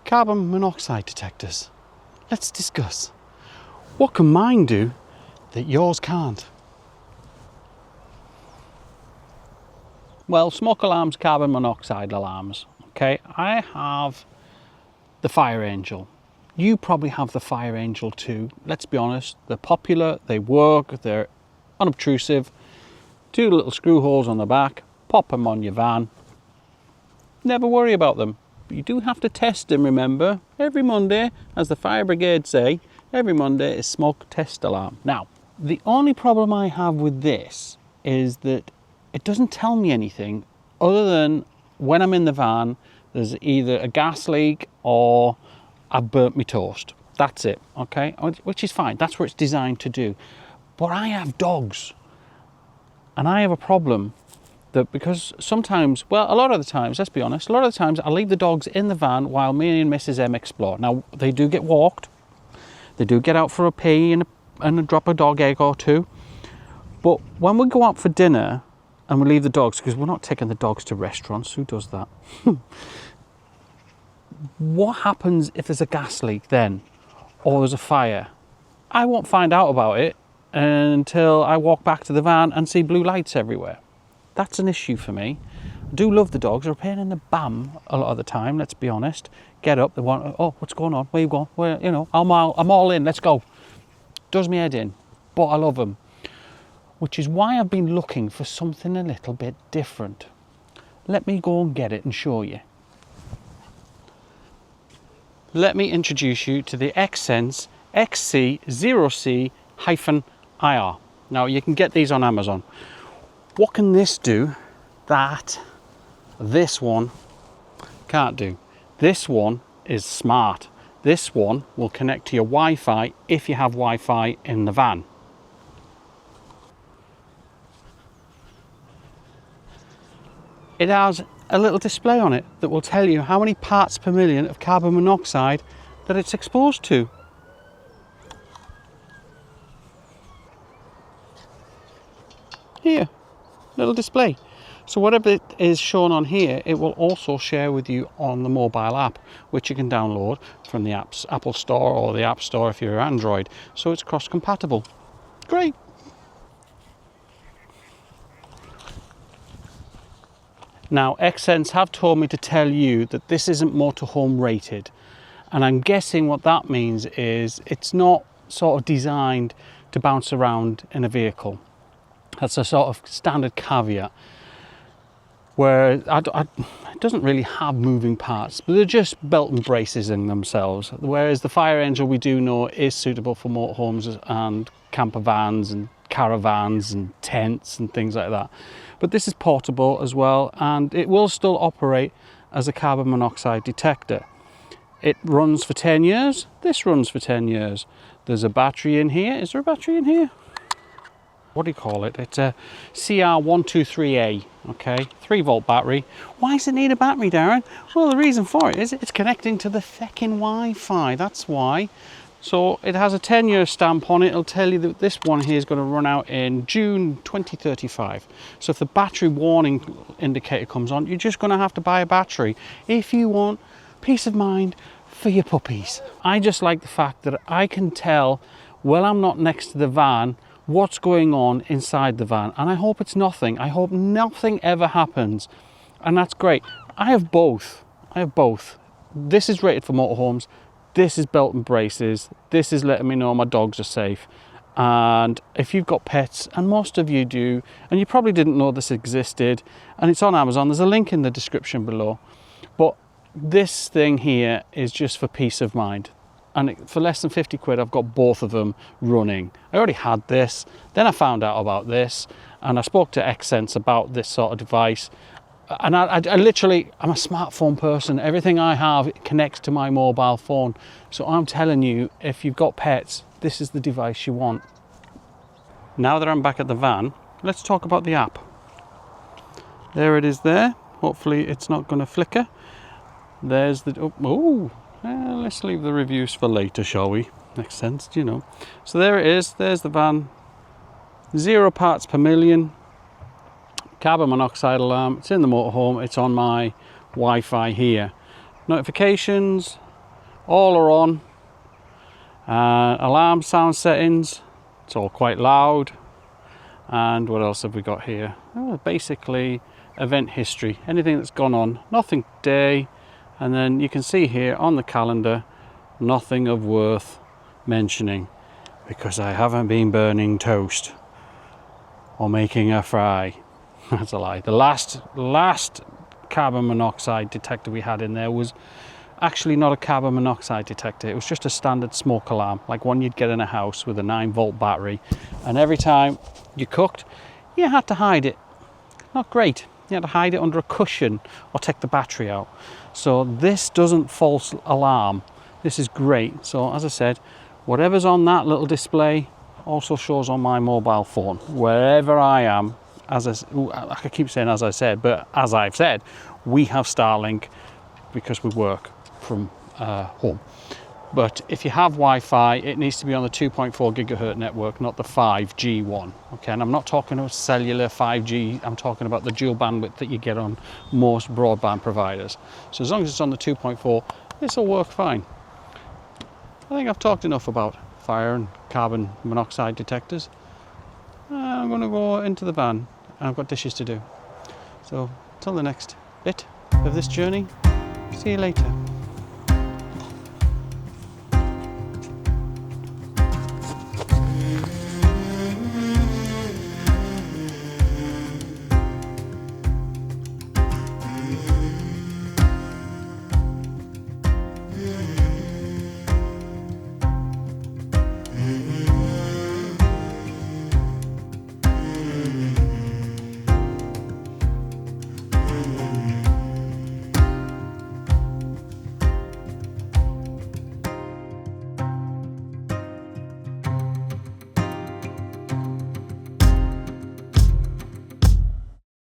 Carbon monoxide detectors. Let's discuss. What can mine do that yours can't? Well, smoke alarms, carbon monoxide alarms. Okay, I have the FireAngel. You probably have the FireAngel too. Let's be honest, they're popular, they work, they're unobtrusive. 2 little screw holes on the back, pop them on your van. Never worry about them. But you do have to test them, remember. Every Monday, as the fire brigade say, every Monday is smoke test alarm. Now, the only problem I have with this is that it doesn't tell me anything other than when I'm in the van, there's either a gas leak or I've burnt my toast. That's it, okay? Which is fine, that's what it's designed to do. But I have dogs, and I have a problem that because sometimes, well, a lot of the times, let's be honest, a lot of the times I leave the dogs in the van while me and Mrs. M explore. Now, they do get walked, they do get out for a pee and a drop a dog egg or two. But when we go out for dinner and we leave the dogs, because we're not taking the dogs to restaurants, who does that? What happens if there's a gas leak then, or there's a fire? I won't find out about it until I walk back to the van and see blue lights everywhere. That's an issue for me. I do love the dogs. They're a pain in the bum a lot of the time, let's be honest. Get up, they want, oh, what's going on? Where you going? Where, you know, I'm all in, let's go. Does me head in, but I love them. Which is why I've been looking for something a little bit different. Let me go and get it and show you. Let me introduce you to the X-Sense XC0C-IR. Now, you can get these on Amazon. What can this do that this one can't do? This one is smart. This one will connect to your Wi-Fi if you have Wi-Fi in the van. It has a little display on it that will tell you how many parts per million of carbon monoxide that it's exposed to. Here, little display. So whatever it is shown on here, it will also share with you on the mobile app, which you can download from the Apple Store or the App Store if you're Android. So it's cross-compatible. Great. Now, X-Sense have told me to tell you that this isn't motorhome rated. And I'm guessing what that means is it's not sort of designed to bounce around in a vehicle. That's a sort of standard caveat. Where it doesn't really have moving parts, but they're just belt and braces in themselves. Whereas the FireAngel, we do know, is suitable for motorhomes and campervans and caravans and tents and things like that. But this is portable as well, and it will still operate as a carbon monoxide detector. It runs for 10 years. This runs for 10 years. There's a battery in here. Is there a battery in here? What do you call it? It's a CR123A, okay? 3-volt battery. Why does it need a battery, Darren? Well, the reason for it is it's connecting to the feckin' Wi-Fi, that's why. So it has a 10-year stamp on it. It'll tell you that this one here is going to run out in June 2035. So if the battery warning indicator comes on, you're just going to have to buy a battery if you want peace of mind for your puppies. I just like the fact that I can tell when I'm not next to the van what's going on inside the van, and I hope it's nothing. I hope nothing ever happens, and that's great. I have both. This is rated for motorhomes. This is belt and braces. This is letting me know my dogs are safe. And if you've got pets, and most of you do, and you probably didn't know this existed, and it's on Amazon, there's a link in the description below. But this thing here is just for peace of mind. And for less than 50 quid, I've got both of them running. I already had this, then I found out about this, and I spoke to X-Sense about this sort of device. And I literally, I'm a smartphone person. Everything I have connects to my mobile phone. So I'm telling you, if you've got pets, this is the device you want. Now that I'm back at the van, let's talk about the app. There it is there. Hopefully it's not going to flicker. There's the, let's leave the reviews for later, shall we? Makes sense, you know. So there it is, there's the van. 0 parts per million. Carbon monoxide alarm. It's in the motorhome. It's on my Wi-Fi here. Notifications, All are on. Alarm sound settings, it's all quite loud. And what else have we got here? Oh, basically event history, anything that's gone on, nothing today, and then you can see here on the calendar nothing of worth mentioning because I haven't been burning toast or making a fry. That's a lie. The last carbon monoxide detector we had in there was actually not a carbon monoxide detector. It was just a standard smoke alarm, like one you'd get in a house with a 9-volt battery, and every time you cooked you had to hide it. Not great. You had to hide it under a cushion or take the battery out. So this doesn't false alarm. This is great. So as I said, whatever's on that little display also shows on my mobile phone wherever I am. As I keep saying as I said, but as I've said, we have Starlink because we work from home. But if you have Wi-Fi, it needs to be on the 2.4 gigahertz network, not the 5G one. Okay, and I'm not talking about cellular 5G, I'm talking about the dual bandwidth that you get on most broadband providers. So as long as it's on the 2.4, this will work fine. I think I've talked enough about fire and carbon monoxide detectors. I'm going to go into the van, and I've got dishes to do. So until the next bit of this journey, see you later.